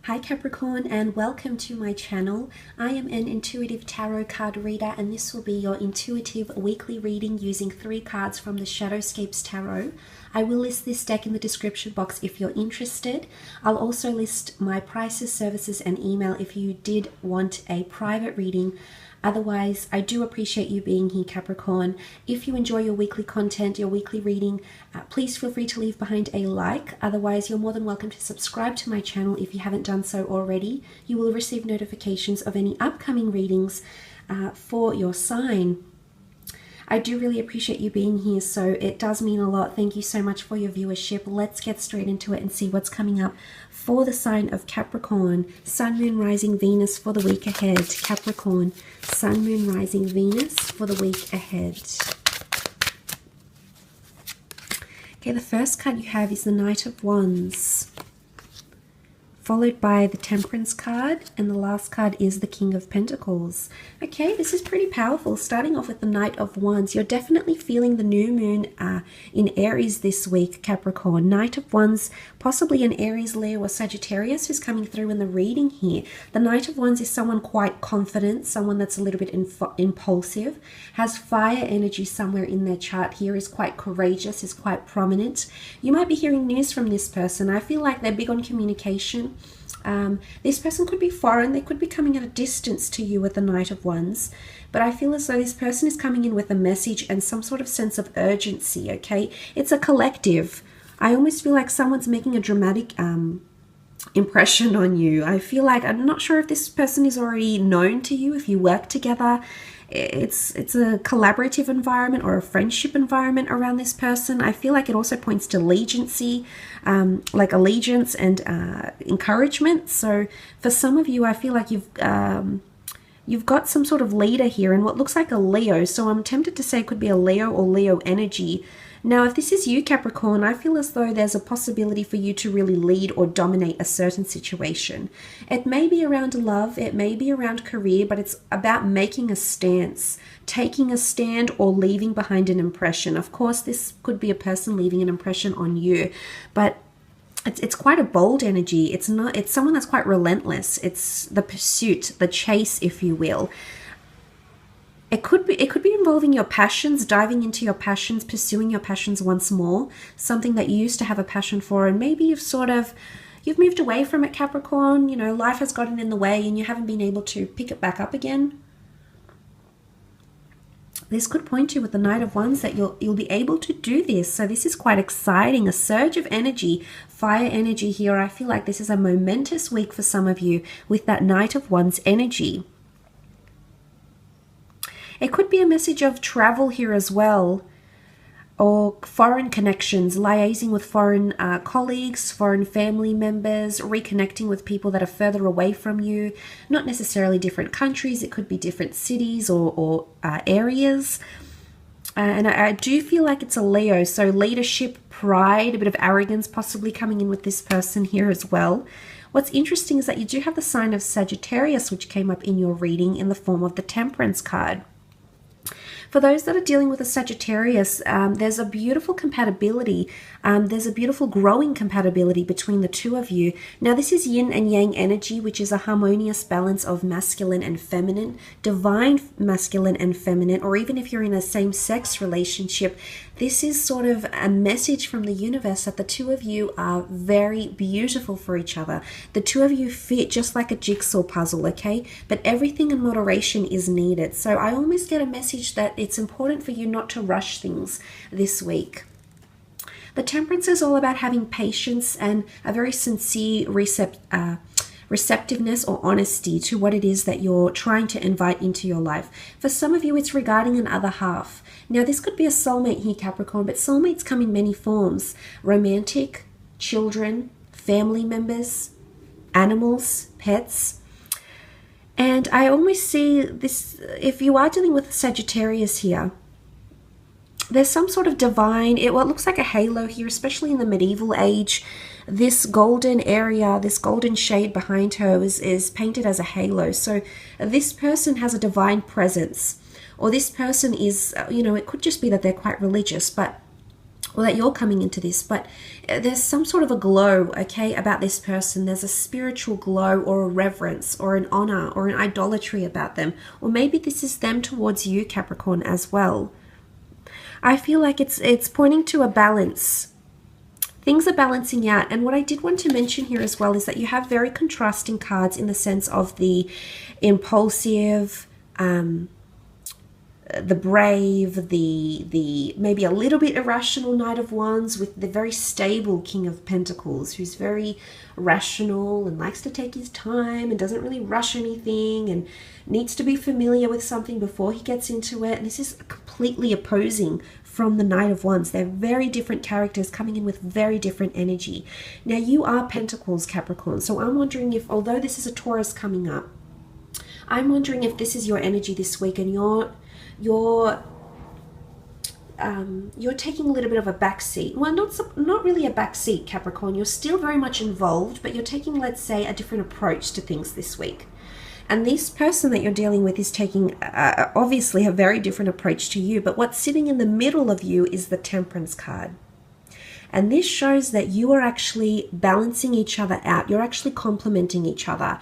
Hi Capricorn, and welcome to my channel. I am an intuitive tarot card reader, and this will be your intuitive weekly reading using 3 cards from the Shadowscapes Tarot. I will list this deck in the description box if you're interested. I'll also list my prices, services and email if you did want a private reading. Otherwise, I do appreciate you being here, Capricorn. If you enjoy your weekly content, your weekly reading, please feel free to leave behind a like. Otherwise, you're more than welcome to subscribe to my channel if you haven't done so already. You will receive notifications of any upcoming readings for your sign. I do really appreciate you being here, so it does mean a lot. Thank you so much for your viewership. Let's get straight into it and see what's coming up for the sign of Capricorn. Sun, Moon, Rising, Venus for the week ahead. Capricorn, Sun, Moon, Rising, Venus for the week ahead. Okay, the first card you have is the Knight of Wands, followed by the Temperance card, and the last card is the King of Pentacles. Okay, this is pretty powerful. Starting off with the Knight of Wands, you're definitely feeling the new moon in Aries this week, Capricorn. Knight of Wands, possibly an Aries, Leo or Sagittarius who's coming through in the reading here. The Knight of Wands is someone quite confident, someone that's a little bit impulsive, has fire energy somewhere in their chart here, is quite courageous, is quite prominent. You might be hearing news from this person. I feel like they're big on communication. This person could be foreign, they could be coming at a distance to you with the Knight of Wands, but I feel as though this person is coming in with a message and some sort of sense of urgency, okay? It's a collective. I almost feel like someone's making a dramatic impression on you. I feel like, I'm not sure if this person is already known to you, if you work together. It's a collaborative environment or a friendship environment around this person. I feel like it also points to allegiancy, like allegiance and encouragement. So for some of you, I feel like you've got some sort of leader here and what looks like a Leo. So I'm tempted to say it could be a Leo or Leo energy. Now, if this is you, Capricorn, I feel as though there's a possibility for you to really lead or dominate a certain situation. It may be around love, it may be around career, but it's about making a stance, taking a stand, or leaving behind an impression. Of course, this could be a person leaving an impression on you, but it's quite a bold energy. It's someone that's quite relentless. It's the pursuit, the chase, if you will. It could be involving your passions, diving into your passions, pursuing your passions once more, something that you used to have a passion for, and maybe you've moved away from it, Capricorn. You know, life has gotten in the way and you haven't been able to pick it back up again. This could point to, with the Knight of Wands, that you'll be able to do this. So this is quite exciting, a surge of energy, fire energy here. I feel like this is a momentous week for some of you with that Knight of Wands energy. It could be a message of travel here as well, or foreign connections, liaising with foreign colleagues, foreign family members, reconnecting with people that are further away from you. Not necessarily different countries, it could be different cities or areas. And I do feel like it's a Leo, so leadership, pride, a bit of arrogance possibly coming in with this person here as well. What's interesting is that you do have the sign of Sagittarius, which came up in your reading in the form of the Temperance card. For those that are dealing with a Sagittarius, there's a beautiful compatibility. There's a beautiful growing compatibility between the two of you. Now, this is yin and yang energy, which is a harmonious balance of masculine and feminine, divine masculine and feminine, or even if you're in a same-sex relationship, this is sort of a message from the universe that the two of you are very beautiful for each other. The two of you fit just like a jigsaw puzzle, okay? But everything in moderation is needed. So I almost get a message that it's important for you not to rush things this week. The Temperance is all about having patience and a very sincere receptiveness or honesty to what it is that you're trying to invite into your life. For some of you, it's regarding an other half. Now, this could be a soulmate here, Capricorn, but soulmates come in many forms: romantic, children, family members, animals, pets. And I almost see this, if you are dealing with a Sagittarius here, there's some sort of divine, what looks like a halo here, especially in the medieval age. This golden area, this golden shade behind her is painted as a halo. So this person has a divine presence, or this person is, it could just be that they're quite religious, but or that you're coming into this, but there's some sort of a glow, okay, about this person. There's a spiritual glow or a reverence or an honor or an idolatry about them. Or maybe this is them towards you, Capricorn, as well. I feel like it's pointing to a balance. Things are balancing out. And what I did want to mention here as well is that you have very contrasting cards in the sense of the impulsive, the brave, the maybe a little bit irrational Knight of Wands, with the very stable King of Pentacles, who's very rational and likes to take his time and doesn't really rush anything and needs to be familiar with something before he gets into it. And this is completely opposing from the Knight of Wands. They're very different characters coming in with very different energy. Now, you are Pentacles, Capricorn, so I'm wondering if, although this is a Taurus coming up, I'm wondering if this is your energy this week and you're taking a little bit of a back seat. Well, not really a back seat, Capricorn. You're still very much involved, but you're taking, let's say, a different approach to things this week. And this person that you're dealing with is taking obviously a very different approach to you. But what's sitting in the middle of you is the Temperance card. And this shows that you are actually balancing each other out. You're actually complementing each other.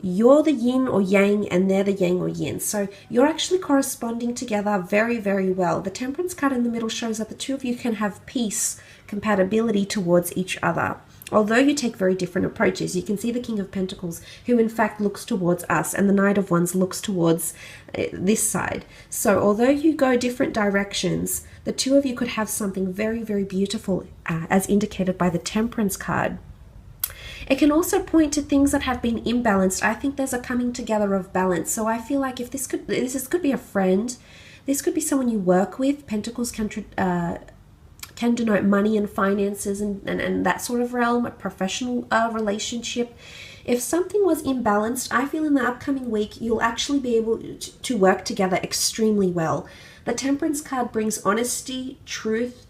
You're the yin or yang and they're the yang or yin. So you're actually corresponding together very, very well. The Temperance card in the middle shows that the two of you can have peace, compatibility towards each other. Although you take very different approaches, you can see the King of Pentacles, who in fact looks towards us, and the Knight of Wands looks towards this side. So although you go different directions, the two of you could have something very, very beautiful, as indicated by the Temperance card. It can also point to things that have been imbalanced. I think there's a coming together of balance. So I feel like if this could be a friend, this could be someone you work with. Pentacles can denote money and finances and that sort of realm, a professional relationship. If something was imbalanced, I feel in the upcoming week, you'll actually be able to work together extremely well. The Temperance card brings honesty, truth,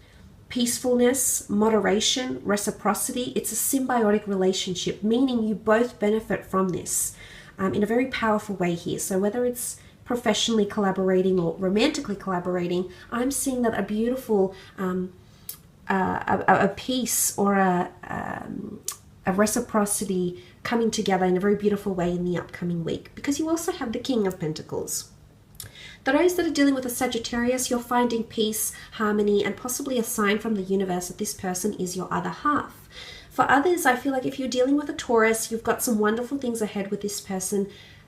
peacefulness, moderation, reciprocity. It's a symbiotic relationship, meaning you both benefit from this in a very powerful way here. So whether it's professionally collaborating or romantically collaborating, I'm seeing that a beautiful a peace or a reciprocity coming together in a very beautiful way in the upcoming week, because you also have the King of Pentacles. Those that are dealing with a Sagittarius, you're finding peace, harmony, and possibly a sign from the universe that this person is your other half. For others, I feel like if you're dealing with a Taurus, you've got some wonderful things ahead with this person.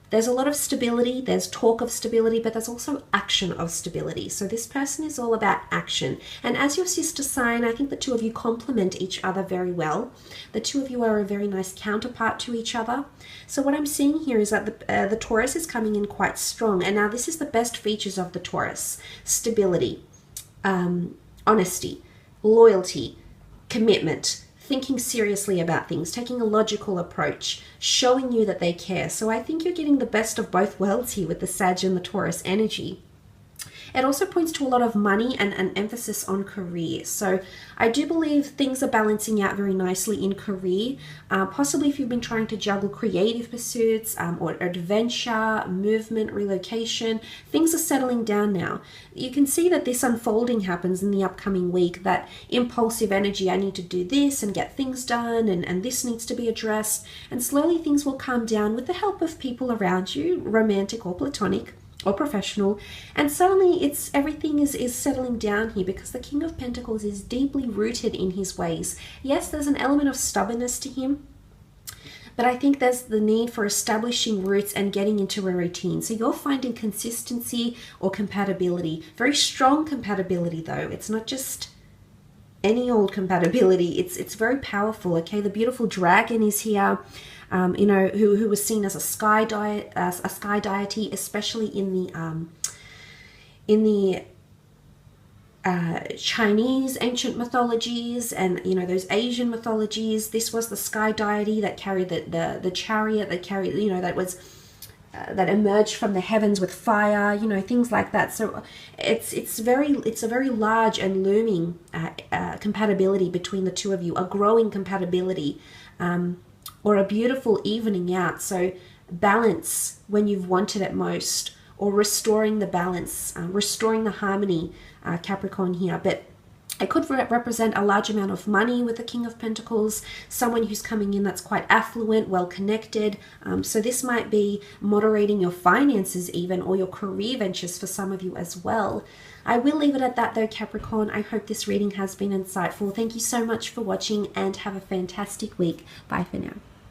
There's a lot of stability, there's talk of stability, but there's also action of stability. So this person is all about action. And as your sister sign, I think the two of you complement each other very well. The two of you are a very nice counterpart to each other. So what I'm seeing here is that the Taurus is coming in quite strong. And now this is the best features of the Taurus: stability, honesty, loyalty, commitment, thinking seriously about things, taking a logical approach, showing you that they care. So I think you're getting the best of both worlds here with the Sag and the Taurus energy. It also points to a lot of money and an emphasis on career. So I do believe things are balancing out very nicely in career. Possibly if you've been trying to juggle creative pursuits or adventure, movement, relocation, things are settling down now. You can see that this unfolding happens in the upcoming week, that impulsive energy, I need to do this and get things done, and this needs to be addressed. And slowly things will calm down with the help of people around you, romantic or platonic or professional, and suddenly everything is settling down here, because the King of Pentacles is deeply rooted in his ways. Yes, there's an element of stubbornness to him, but I think there's the need for establishing roots and getting into a routine. So you're finding consistency or compatibility, very strong compatibility though. It's not just any old compatibility. It's very powerful. Okay, the beautiful dragon is here. You know, who was seen as a sky deity, especially in the Chinese ancient mythologies, and you know, those Asian mythologies. This was the sky deity that carried the chariot, that carried, you know, that was that emerged from the heavens with fire, you know, things like that. So it's a very large and looming compatibility between the two of you, a growing compatibility. Or a beautiful evening out. So balance when you've wanted it most, or restoring the balance, restoring the harmony, Capricorn here. But It could represent a large amount of money with the King of Pentacles, someone who's coming in that's quite affluent, well-connected. So this might be moderating your finances even, or your career ventures for some of you as well. I will leave it at that though, Capricorn. I hope this reading has been insightful. Thank you so much for watching and have a fantastic week. Bye for now.